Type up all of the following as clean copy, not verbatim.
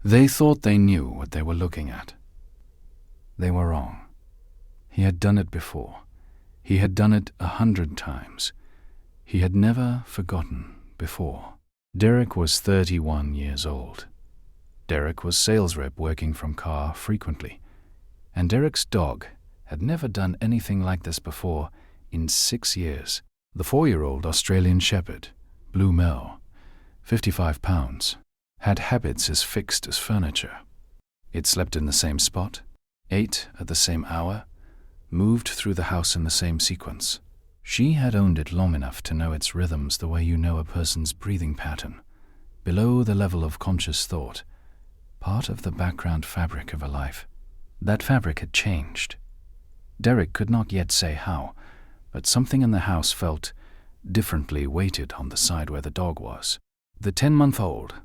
They thought they knew what they were looking at. They were wrong. He had done it before. He had done it 100 times. He had never forgotten before. Derek was 31 years old. Derek was sales rep working from car frequently, and Derek's dog had never done anything like this before in 6 years. The 4-year-old Australian Shepherd, Blue Mel, 55 pounds, had habits as fixed as furniture. It slept in the same spot, ate at the same hour, moved through the house in the same sequence. She had owned it long enough to know its rhythms the way you know a person's breathing pattern, below the level of conscious thought, part of the background fabric of a life. That fabric had changed. Derek could not yet say how, but something in the house felt differently weighted on the side where the dog was. The 10-month-old,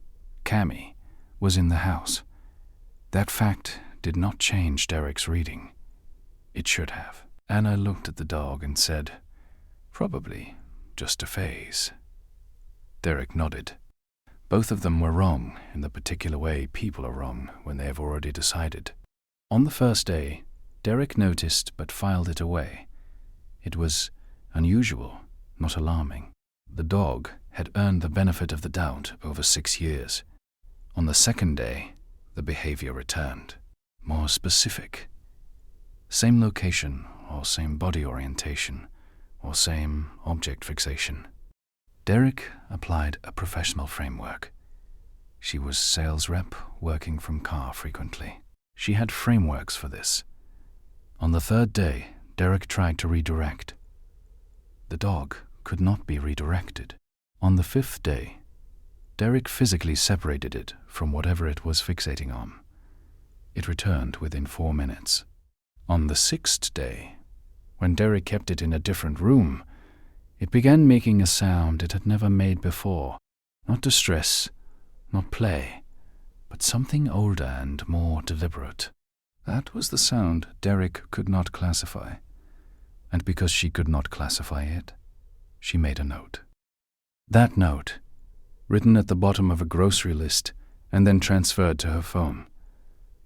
Cammy, was in the house. That fact did not change Derek's reading. It should have. Anna looked at the dog and said, "Probably just a phase." Derek nodded. Both of them were wrong in the particular way people are wrong when they have already decided. On the first day, Derek noticed but filed it away. It was unusual, not alarming. The dog had earned the benefit of the doubt over 6 years. On the second day, the behavior returned. More specific. Same location or same body orientation or same object fixation. Derek applied a professional framework. She was sales rep working from car frequently. She had frameworks for this. On the third day, Derek tried to redirect. The dog could not be redirected. On the 5th day, Derek physically separated it from whatever it was fixating on. It returned within 4 minutes. On the 6th day, when Derek kept it in a different room, it began making a sound it had never made before. Not distress, not play, but something older and more deliberate. That was the sound Derek could not classify. And because she could not classify it, she made a note. That note, written at the bottom of a grocery list and then transferred to her phone,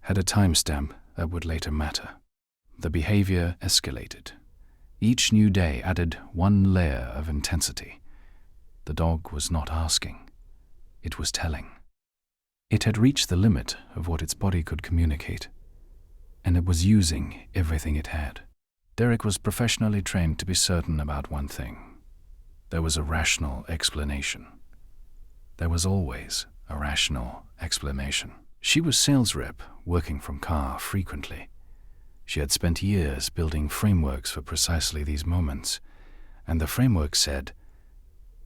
had a timestamp that would later matter. The behavior escalated. Each new day added one layer of intensity. The dog was not asking. It was telling. It had reached the limit of what its body could communicate, and it was using everything it had. Derek was professionally trained to be certain about one thing. There was a rational explanation. There was always a rational explanation. She was sales rep working from car frequently. She had spent years building frameworks for precisely these moments, and the framework said,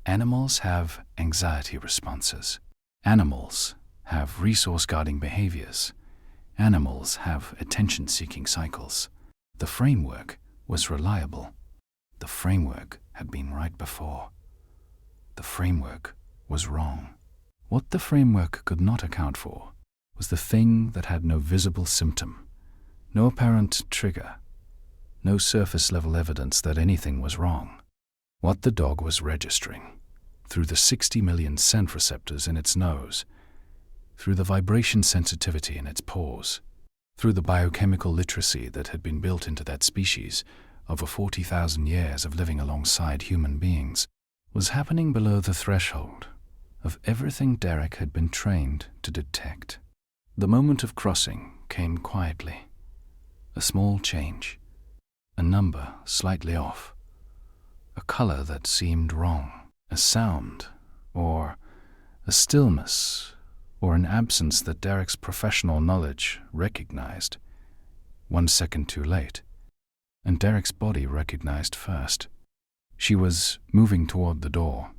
animals have anxiety responses. Animals have resource-guarding behaviors. Animals have attention-seeking cycles. The framework was reliable. The framework had been right before. The framework was wrong. What the framework could not account for was the thing that had no visible symptom, no apparent trigger, no surface-level evidence that anything was wrong. What the dog was registering, through the 60 million scent receptors in its nose, through the vibration sensitivity in its paws, through the biochemical literacy that had been built into that species over 40,000 years of living alongside human beings, was happening below the threshold of everything Derek had been trained to detect. The moment of crossing came quietly. A small change, a number slightly off, a color that seemed wrong, a sound, or a stillness, or an absence that Derek's professional knowledge recognized 1 second too late, and Derek's body recognized first. She was moving toward the door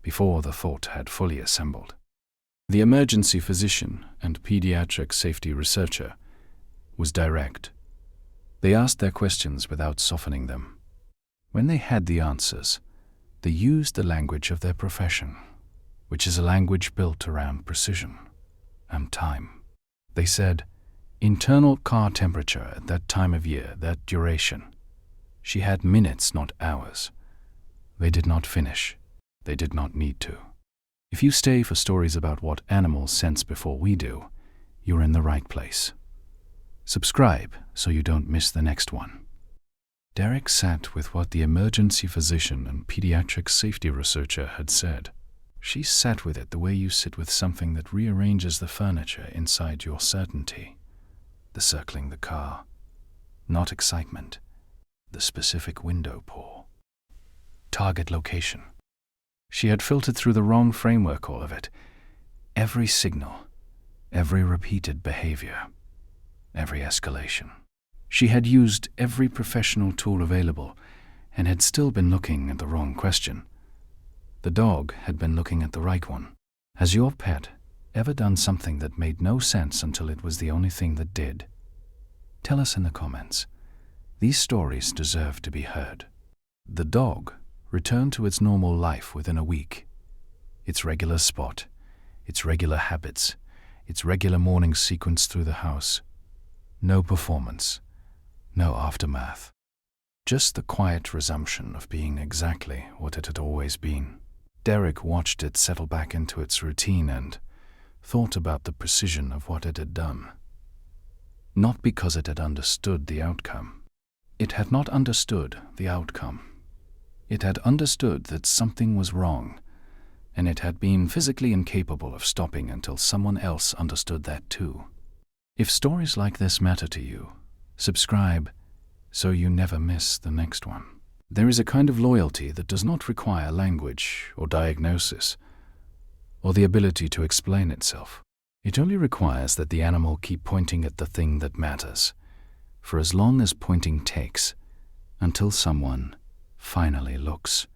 before the thought had fully assembled. The emergency physician and pediatric safety researcher was direct. They asked their questions without softening them. When they had the answers, they used the language of their profession, which is a language built around precision and time. They said, internal car temperature at that time of year, that duration. She had minutes, not hours. They did not finish. They did not need to. If you stay for stories about what animals sense before we do, you're in the right place. Subscribe so you don't miss the next one. Derek sat with what the emergency physician and pediatric safety researcher had said. She sat with it the way you sit with something that rearranges the furniture inside your certainty. The circling the car. Not excitement. The specific window pull. Target location. She had filtered through the wrong framework all of it. Every signal. Every repeated behavior. Every escalation. She had used every professional tool available and had still been looking at the wrong question. The dog had been looking at the right one. Has your pet ever done something that made no sense until it was the only thing that did? Tell us in the comments. These stories deserve to be heard. The dog returned to its normal life within a week. Its regular spot, its regular habits, its regular morning sequence through the house. No performance. No aftermath. Just the quiet resumption of being exactly what it had always been. Derek watched it settle back into its routine and thought about the precision of what it had done. Not because it had understood the outcome. It had not understood the outcome. It had understood that something was wrong, and it had been physically incapable of stopping until someone else understood that too. If stories like this matter to you, subscribe so you never miss the next one. There is a kind of loyalty that does not require language or diagnosis or the ability to explain itself. It only requires that the animal keep pointing at the thing that matters, for as long as pointing takes, until someone finally looks.